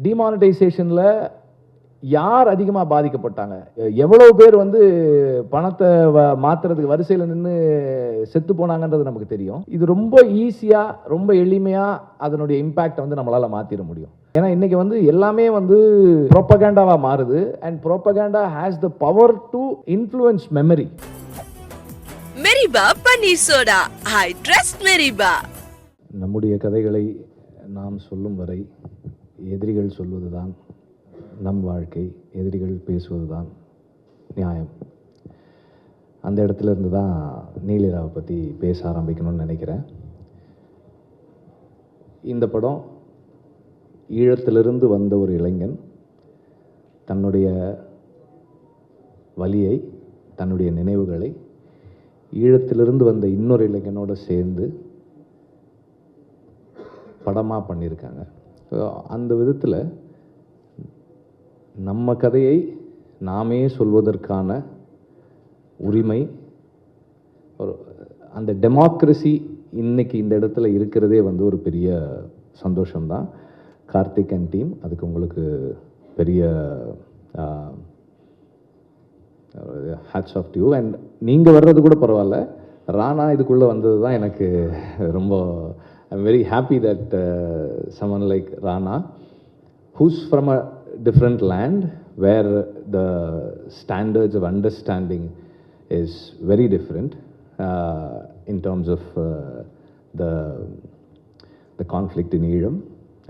டிமானிட்டைசேஷனில் யார் அதிகமாக பாதிக்கப்பட்டாங்க, எவ்வளவு பேர் வந்து பணத்தை மாற்றுறதுக்கு வரிசையில் நின்று செத்து போனாங்கன்றது நமக்கு தெரியும். இது ரொம்ப ஈஸியாக, ரொம்ப எளிமையாக அதனுடைய இம்பேக்டை வந்து நம்மளால் மாற்றிட முடியும். ஏன்னா இன்றைக்கி வந்து எல்லாமே வந்து ப்ரோப்பகேண்டாவாக மாறுது. And propaganda has the power to influence memory. மெரிபா பன்னீர் சோடா, ஐ ட்ரஸ்ட் மெரிபா. நம்முடைய கதைகளை நாம் சொல்லும் வரை எதிரிகள் சொல்வதுதான் நம் வாழ்க்கை, எதிரிகள் பேசுவதுதான் நியாயம். அந்த இடத்துல இருந்து தான் நீலிராவை பற்றி பேச ஆரம்பிக்கணும்னு நினைக்கிறேன். இந்த படம் ஈழத்திலிருந்து வந்த ஒரு இளைஞன் தன்னுடைய வலியை, தன்னுடைய நினைவுகளை ஈழத்திலிருந்து வந்த இன்னொரு இளைஞனோடு சேர்ந்து படமாக பண்ணியிருக்காங்க. அந்த விதத்தில் நம்ம கதையை நாமே சொல்வதற்கான உரிமை, ஒரு அந்த டெமோக்ரஸி இன்னைக்கு இந்த இடத்துல இருக்கிறதே வந்து ஒரு பெரிய சந்தோஷம்தான். கார்த்திக் அண்ட் டீம், அதுக்கு உங்களுக்கு பெரிய hats off to you. And நீங்கள் வர்றது கூட பரவாயில்ல, ராணா இதுக்குள்ளே வந்தது தான் எனக்கு ரொம்ப, I'm very happy that someone like Rana, who's from a different land where the standards of understanding is very different in terms of the conflict in Eelam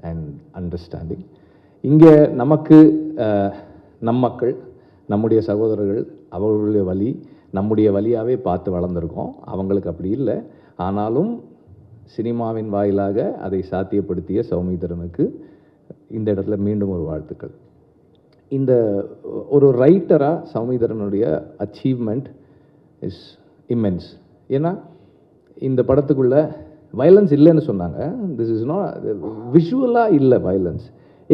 and understanding. இங்கே நமக்கு நம் மக்கள், நம்முடைய சகோதரர்கள், அவர்களுடைய வலி நம்முடைய வலியாகவே பார்த்து வளர்ந்துருக்கோம். அவங்களுக்கு அப்படி இல்லை. ஆனாலும் சினிமாவின் வாயிலாக அதை சாத்தியப்படுத்திய சௌமித்திரனுக்கு இந்த இடத்துல மீண்டும் ஒரு வாழ்த்துக்கள். இந்த ஒரு ரைட்டராக சௌமித்திரனுடைய அச்சீவ்மெண்ட் இஸ் இம்மென்ஸ். ஏன்னா இந்த படத்துக்குள்ள வயலன்ஸ் இல்லைன்னு சொன்னாங்க. திஸ் இஸ் நாட் விஷுவலாக இல்லை violence.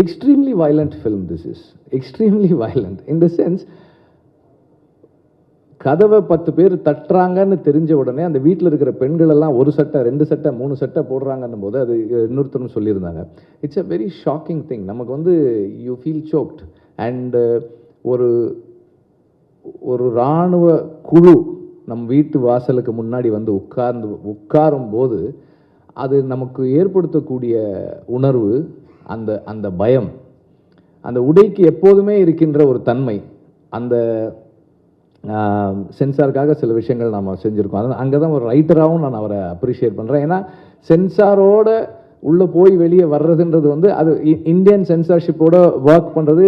Extremely violent film. This is extremely violent in the sense, கதவை 10 பேர் தட்டுறாங்கன்னு தெரிஞ்ச உடனே அந்த வீட்டில் இருக்கிற பெண்கள் எல்லாம் 1 சட்டை 2 சட்டை 3 சட்டை போடுறாங்கன்னும் போது, அது இன்னொருத்தரும் சொல்லியிருந்தாங்க, it's a very shocking thing. நமக்கு வந்து யூ ஃபீல் சோக்ட். அண்டு ஒரு இராணுவ குழு நம் வீட்டு வாசலுக்கு முன்னாடி வந்து உட்காரும் போது அது நமக்கு ஏற்படுத்தக்கூடிய உணர்வு, அந்த பயம், அந்த உடைக்கு எப்போதுமே இருக்கின்ற ஒரு தன்மை, அந்த சென்சாருக்காக சில விஷயங்கள் நாம் செஞ்சுருக்கோம். அது அங்கே தான் ஒரு ரைட்டராகவும் நான் அவரை அப்ரிஷியேட் பண்ணுறேன். ஏன்னா சென்சாரோட உள்ளே போய் வெளியே வர்றதுன்றது வந்து அது இந்தியன் சென்சார்ஷிப்போட ஒர்க் பண்ணுறது,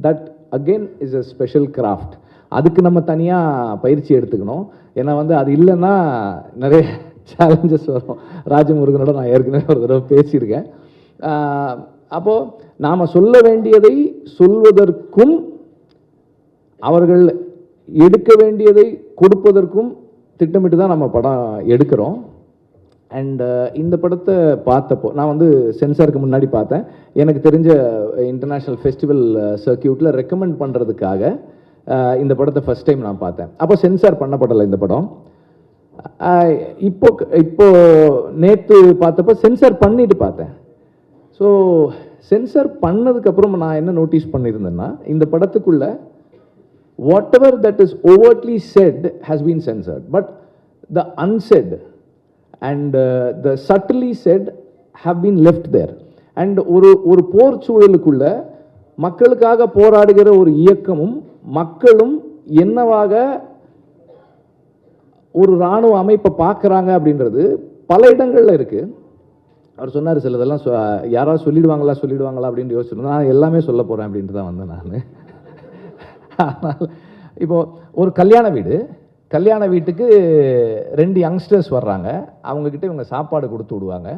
that again is a special craft. அதுக்கு நம்ம தனியாக பயிற்சி எடுத்துக்கணும். ஏன்னா வந்து அது இல்லைன்னா நிறைய சேலஞ்சஸ் வரும். ராஜமுருகனோட நான் ஏற்கனவே ஒரு தடவை பேசியிருக்கேன். அப்போது நாம் சொல்ல வேண்டியதை சொல்வதற்கும் அவர்கள் எடுக்க வேண்டியதை கொடுப்பதற்கும் திட்டமிட்டு தான் நம்ம படம் எடுக்கிறோம். அண்ட் இந்த படத்தை பார்த்தப்போ நான் வந்து சென்சாருக்கு முன்னாடி பார்த்தேன். எனக்கு தெரிஞ்ச இன்டர்நேஷ்னல் ஃபெஸ்டிவல் சர்க்கியூட்டில் ரெக்கமெண்ட் பண்ணுறதுக்காக இந்த படத்தை ஃபஸ்ட் டைம் நான் பார்த்தேன். அப்போ சென்சார் பண்ணப்படலை இந்த படம். இப்போ நேற்று பார்த்தப்போ சென்சார் பண்ணிட்டு பார்த்தேன். ஸோ சென்சார் பண்ணதுக்கப்புறம் நான் என்ன நோட்டீஸ் பண்ணியிருந்தேன்னா, இந்த படத்துக்குள்ள whatever that is overtly said has been censored, but the unsaid and the subtly said have been left there. And ஒரு போர் சூழலுக்குள்ள மக்களுக்காக போராடுகிற ஒரு இயக்கமும் மக்களும் என்னவாக ஒரு இராணுவ அமைப்பை பார்க்குறாங்க அப்படின்றது பல இடங்களில் இருக்குது. அவர் சொன்னார், சிலதெல்லாம் யாராவது சொல்லிடுவாங்களா அப்படின்னு யோசிச்சிருந்தேன். நான் எல்லாமே சொல்ல போகிறேன் அப்படின்ட்டு தான் வந்தேன் நான். ஆனால் இப்போது ஒரு கல்யாண வீட்டுக்கு 2 யங்ஸ்டர்ஸ் வர்றாங்க. அவங்கக்கிட்ட இவங்க சாப்பாடு கொடுத்து விடுவாங்க.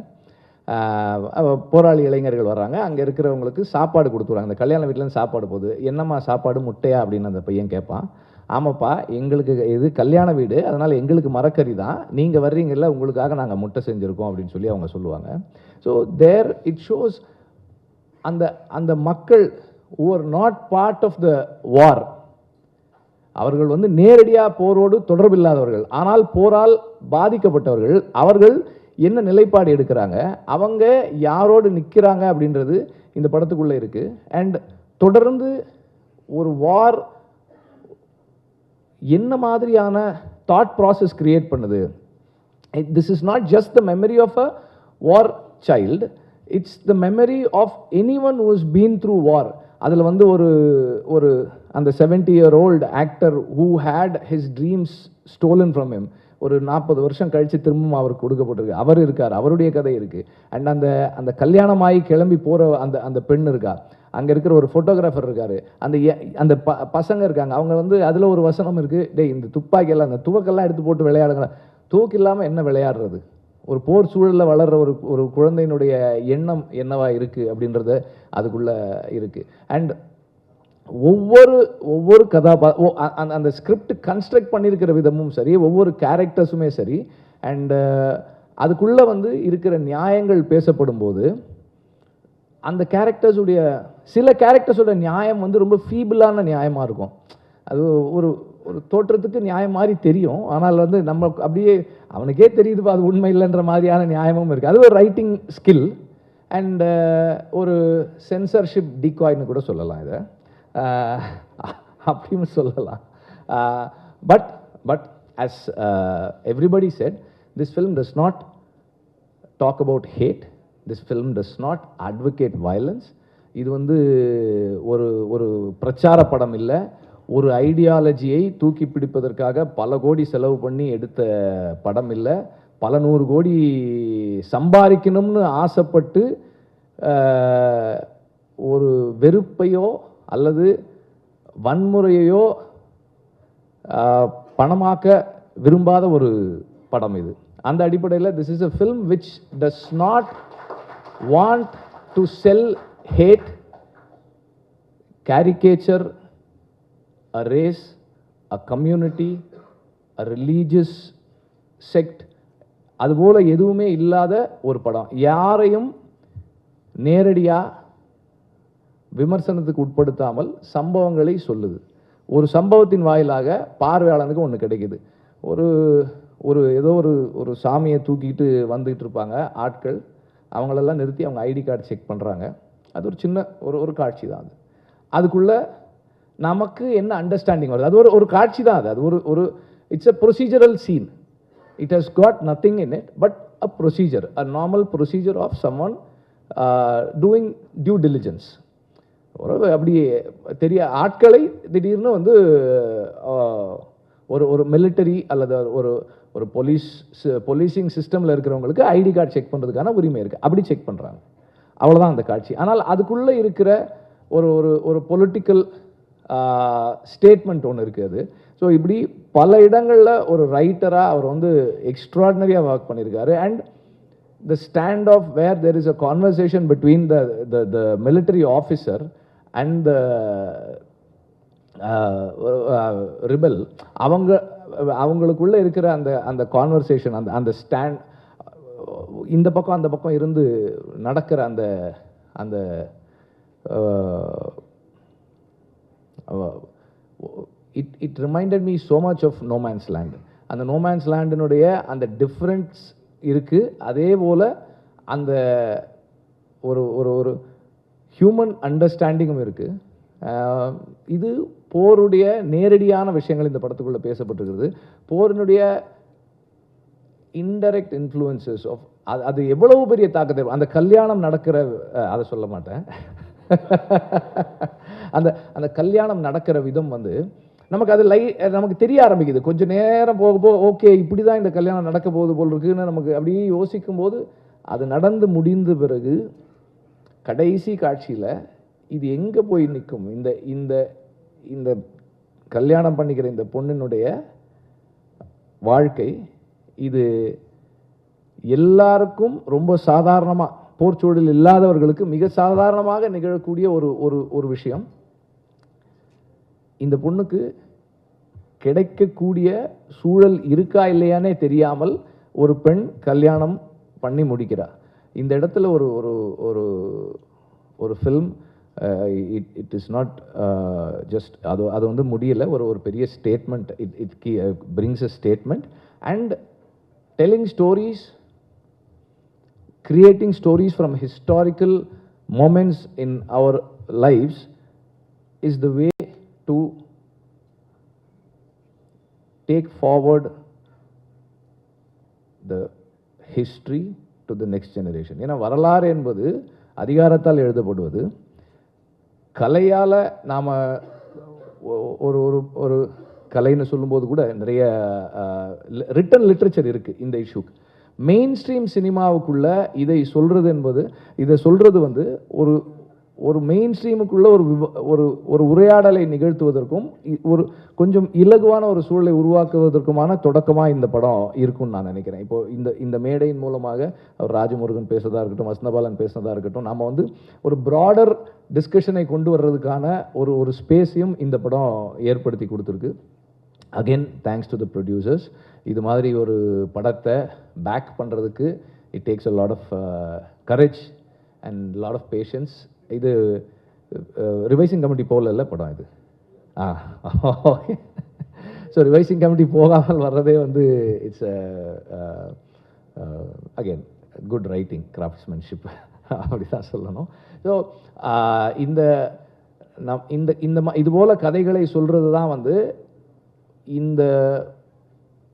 போராளி இளைஞர்கள் வர்றாங்க, அங்கே இருக்கிறவங்களுக்கு சாப்பாடு கொடுத்துருவாங்க. அந்த கல்யாண வீட்டிலேருந்து சாப்பாடு போகுது. என்னம்மா சாப்பாடு, முட்டையா அப்படின்னு அந்த பையன் கேட்பான். ஆமாப்பா, எங்களுக்கு இது கல்யாண வீடு, அதனால் எங்களுக்கு மரக்கறி தான், நீங்கள் வர்றீங்கல்ல உங்களுக்காக நாங்கள் முட்டை செஞ்சுருக்கோம் அப்படின்னு சொல்லி அவங்க சொல்லுவாங்க. ஸோ தேர் இட் ஷோஸ் அந்த மக்கள் who are not part of the war, அவர்கள் வந்து நேரடியாக போரோடு தொடர்பில்லாதவர்கள், ஆனால் போரால் பாதிக்கப்பட்டவர்கள், அவர்கள் என்ன நிலைப்பாடு எடுக்கிறாங்க, அவங்க யாரோடு நிற்கிறாங்க அப்படின்றது இந்த படத்துக்குள்ளே இருக்குது. அண்ட் தொடர்ந்து ஒரு வார் என்ன மாதிரியான தாட் ப்ராசஸ் கிரியேட் பண்ணுது. This is not just the memory of a war child, it's the memory of any one who is been through war. அதில் வந்து ஒரு அந்த 70-year-old actor who had his dreams stolen from him, ஒரு 40 வருஷம் கழித்து திரும்பவும் அவருக்கு கொடுக்கப்பட்டிருக்கு. அவர் இருக்கார், அவருடைய கதை இருக்குது. அண்ட் அந்த கல்யாணமாகி கிளம்பி போகிற அந்த பெண் இருக்கா, அங்கே இருக்கிற ஒரு ஃபோட்டோகிராஃபர் இருக்கார், அந்த பசங்க இருக்காங்க. அவங்க வந்து அதில் ஒரு வசனம் இருக்குது, டேய் இந்த துப்பாக்கியெல்லாம் அந்த துவக்கெல்லாம் எடுத்து போட்டு விளையாடுங்க. தூக்கு இல்லாமல் என்ன விளையாடுறது? ஒரு போர் சூழலில் வளர்கிற ஒரு குழந்தையினுடைய எண்ணம் என்னவா இருக்குது அப்படின்றது அதுக்குள்ளே இருக்குது. அண்ட் ஒவ்வொரு அந்த ஸ்கிரிப்ட் கன்ஸ்ட்ரக்ட் பண்ணியிருக்கிற விதமும் சரி, ஒவ்வொரு கேரக்டர்ஸுமே சரி, அண்டு அதுக்குள்ளே வந்து இருக்கிற நியாயங்கள் பேசப்படும் போது அந்த கேரக்டர்ஸுடைய சில கேரக்டர்ஸோட நியாயம் வந்து ரொம்ப ஃபீபிளான நியாயமாக இருக்கும். அது ஒரு தோற்றத்துக்கு நியாயம் மாதிரி தெரியும், ஆனால் வந்து நம்ம அப்படியே அவனுக்கே தெரியுதுப்பா அது உண்மை இல்லைன்ற மாதிரியான நியாயமும் இருக்குது. அது ஒரு ரைட்டிங் ஸ்கில் அண்ட் ஒரு சென்சர்ஷிப் டிகாய்னு கூட சொல்லலாம், இதை அப்படின்னு சொல்லலாம். But as everybody said, this film does not talk about hate, this film does not advocate violence. இது வந்து ஒரு பிரச்சார படம் இல்லை, ஒரு ஐடியாலஜியை தூக்கி பிடிப்பதற்காக பல கோடி செலவு பண்ணி எடுத்த படம் இல்லை, பல 100 கோடி சம்பாதிக்கணும்னு ஆசைப்பட்டு ஒரு வெறுப்பையோ அல்லது வன்முறையையோ பணமாக்க விரும்பாத ஒரு படம் இது. அந்த அடிப்படையில் this is a film which does not want to sell hate, caricature a race, a community, a religious sect, அதுபோல எதுவுமே இல்லாத ஒரு படம். யாரையும் நேரடியாக விமர்சனத்துக்கு உட்படுத்தாமல் சம்பவங்களை சொல்லுது. ஒரு சம்பவத்தின் வாயிலாக பார்வையாளனுக்கு ஒன்று கிடைக்குது. ஏதோ ஒரு சாமியை தூக்கிட்டு வந்துகிட்டு இருப்பாங்க ஆட்கள், அவங்களெல்லாம் நிறுத்தி அவங்க ஐடி கார்டு செக் பண்ணுறாங்க. அது ஒரு சின்ன ஒரு காட்சி தான். அதுக்குள்ளே நமக்கு என்ன அண்டர்ஸ்டாண்டிங் வருது, அது ஒரு காட்சி தான். அது ஒரு it's a procedural scene. It has got nothing in it but a procedure, a normal procedure of someone doing due diligence. அப்படி தெரிய ஆட்களை திடீர்னு வந்து ஒரு மிலிட்டரி அல்லது ஒரு போலீசிங் சிஸ்டமில் இருக்கிறவங்களுக்கு ஐடி கார்டு செக் பண்ணுறதுக்கான உரிமை இருக்குது, அப்படி செக் பண்ணுறாங்க. அவ்வளோதான் அந்த காட்சி. ஆனால் அதுக்குள்ளே இருக்கிற ஒரு பொலிட்டிக்கல் ஸ்டேட்மெண்ட் ஒன்று இருக்குது. ஸோ இப்படி பல இடங்களில் ஒரு ரைட்டராக அவர் வந்து எக்ஸ்ட்ராடினரியாக ஒர்க் பண்ணியிருக்காரு. And the stand of where there is a conversation between the military officer and the rebel, அவங்களுக்குள்ள இருக்கிற அந்த கான்வர்சேஷன், அந்த ஸ்டாண்ட், இந்த பக்கம் அந்த பக்கம் இருந்து நடக்கிற அந்த it reminded me so much of No Man's Land. அந்த No Man's Landனுடைய அந்த டிஃப்ரென்ஸ் இருக்குது. அதே போல் அந்த ஒரு ஹியூமன் அண்டர்ஸ்டாண்டிங்கும் இருக்குது. இது போருடைய நேரடியான விஷயங்கள் இந்த படத்துக்குள்ளே பேசப்பட்டிருக்கிறது. போரினுடைய இன்டைரக்ட் இன்ஃப்ளூயன்சஸ் ஆஃப் அது எவ்வளவு பெரிய தாக்கத்தை, அந்த கல்யாணம் நடக்கிற, அதை சொல்ல மாட்டேன், அந்த கல்யாணம் நடக்கிற விதம் வந்து நமக்கு அது நமக்கு தெரிய ஆரம்பிக்குது. கொஞ்சம் நேரம் போக ஓகே இப்படி தான் இந்த கல்யாணம் நடக்க போகுது போல் இருக்குன்னு நமக்கு அப்படியே யோசிக்கும் போது அது நடந்து முடிந்த பிறகு கடைசி காட்சியில் இது எங்கே போய் நிற்கும், இந்த கல்யாணம் பண்ணிக்கிற இந்த பொண்ணினுடைய வாழ்க்கை, இது எல்லாருக்கும் ரொம்ப சாதாரணமாக, போர்ச்சூழல் இல்லாதவர்களுக்கு மிக சாதாரணமாக நிகழக்கூடிய ஒரு விஷயம். இந்த பொண்ணுக்கு கிடைக்கக்கூடிய சூழல் இருக்கா இல்லையானே தெரியாமல் ஒரு பெண் கல்யாணம் பண்ணி முடிக்கிறார். இந்த இடத்துல ஒரு film, it is not just அது வந்து முடியலை, ஒரு பெரிய statement. It brings a statement and telling stories, creating stories from historical moments in our lives is the way to take forward the history to the next generation. ஏன்னா வரலாறு என்பது அதிகாரத்தால் எழுதப்படுவது. கலையால் நாம் ஒரு ஒரு ஒரு கலைன்னு சொல்லும்போது கூட நிறைய ரிட்டன் லிட்ரேச்சர் இருக்குது இந்த இஷ்யூக்கு. மெயின் ஸ்ட்ரீம் சினிமாவுக்குள்ள இதை சொல்கிறது வந்து ஒரு மெயின் ஸ்ட்ரீமுக்குள்ள ஒரு உரையாடலை நிகழ்த்துவதற்கும் ஒரு கொஞ்சம் இலகுவான ஒரு சூழலை உருவாக்குவதற்குமான தொடக்கமாக இந்த படம் இருக்கும்னு நான் நினைக்கிறேன். இப்போ இந்த மேடையின் மூலமாக அவர் ராஜமுருகன் பேசுறதா இருக்கட்டும், வசந்தபாலன் பேசுனதா இருக்கட்டும், நம்ம வந்து ஒரு ப்ராடர் டிஸ்கஷனை கொண்டு வர்றதுக்கான ஒரு ஸ்பேஸையும் இந்த படம் ஏற்படுத்தி கொடுத்துருக்கு. Again thanks to the producers. இது மாதிரி ஒரு படத்தை பேக் பண்ணுறதுக்கு it takes a lot of courage and lot of patience. இது ரிவைசிங் கமிட்டி போகல படம் இது. ஓகே. ஸோ ரிவைசிங் கமிட்டி போகாமல் வர்றதே வந்து it's again good writing, craftsmanship அப்படி தான் சொல்லணும். ஸோ இது போல் கதைகளை சொல்கிறது தான் வந்து இந்த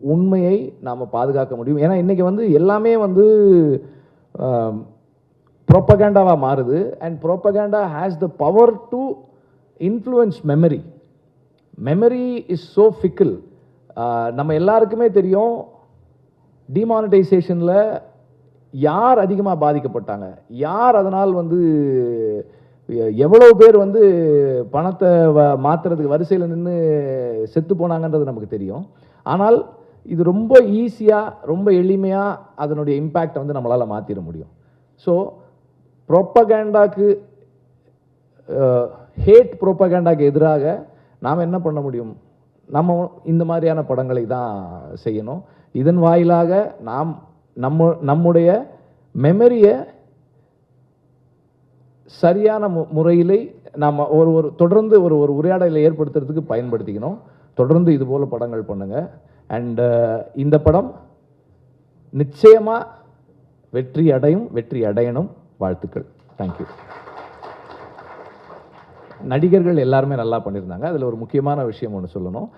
உண்மையை நாம் பாதுகாக்க முடியும். ஏன்னா இன்றைக்கி வந்து எல்லாமே வந்து ப்ரோப்பகேண்டாவாக மாறுது. And propaganda has the power to influence memory. Memory is so fickle. நம்ம எல்லாருக்குமே தெரியும் டிமானிட்டைசேஷனில் யார் அதிகமாக பாதிக்கப்பட்டாங்க, யார் அதனால் வந்து எவ்வளோ பேர் வந்து பணத்தை மாற்றுறதுக்கு வரிசையில் நின்று செத்து போனாங்கன்றது நமக்கு தெரியும். ஆனால் இது ரொம்ப ஈஸியாக, ரொம்ப எளிமையாக அதனுடைய இம்பேக்டை வந்து நம்மளால் மாற்றிட முடியும். ஸோ ப்ரோப்பகேண்டாக்கு, ஹேட் ப்ரோப்பகேண்டாக்கு எதிராக நாம் என்ன பண்ண முடியும்? நம்ம இந்த மாதிரியான படங்களை தான் செய்யணும். இதன் வாயிலாக நாம் நம்முடைய மெமரியை சரியான முறையில் நாம் தொடர்ந்து ஒரு உரையாடலை ஏற்படுத்துறதுக்கு பயன்படுத்திக்கணும். தொடர்ந்து இது போல் படங்கள் பண்ணுங்கள். அண்ட் இந்த படம் நிச்சயமாக வெற்றி அடையணும். வாழ்த்துக்கள். தேங்க்யூ. நடிகர்கள் எல்லாருமே நல்லா பண்ணியிருந்தாங்க. அதில் ஒரு முக்கியமான விஷயம் ஒன்று சொல்லணும்.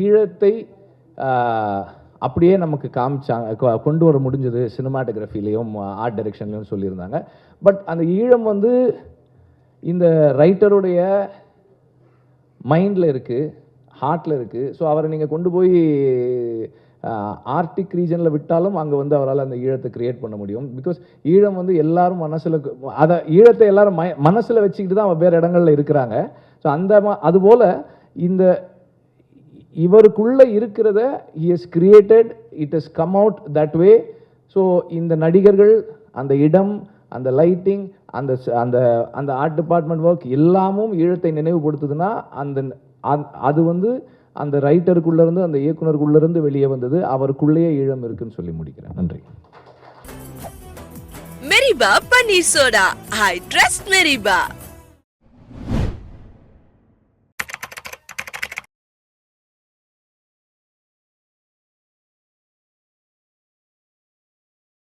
ஈழத்தை அப்படியே நமக்கு கொண்டு வர முடிஞ்சது சினிமாட்டோகிராஃபிலையும் ஆர்ட் டைரக்ஷன்லையும் சொல்லியிருந்தாங்க. பட் அந்த ஈழம் வந்து இந்த ரைட்டருடைய மைண்டில் இருக்குது, ஹார்ட்டில் இருக்குது. ஸோ அவரை நீங்கள் கொண்டு போய் ஆர்டிக் ரீஜனில் விட்டாலும் அங்கே வந்து அவரால் அந்த ஈழத்தை கிரியேட் பண்ண முடியும். பிகாஸ் ஈழம் வந்து எல்லாரும் மனசில், ஈழத்தை எல்லாரும் மனசில் வச்சுக்கிட்டு தான் வேறு இடங்களில் இருக்கிறாங்க. ஸோ அதுபோல் இவருக்குள்ளே இருக்கிறத he has created, it has come out that way. So இந்த நடிகர்கள், அந்த இடம், அந்த லைட்டிங், அந்த ஆர்ட் டிபார்ட்மெண்ட் ஒர்க் எல்லாமும் ஈழத்தை நினைவுபடுத்துதுன்னா அது வந்து அந்த ரைட்டருக்குள்ளேருந்து, அந்த இயக்குனருக்குள்ளேருந்து வெளியே வந்தது. அவருக்குள்ளேயே ஈழம் இருக்குன்னு சொல்லி முடிக்கிறேன். நன்றி. மெரிபா பன்னீர் சோடா. I trust மெரிபா.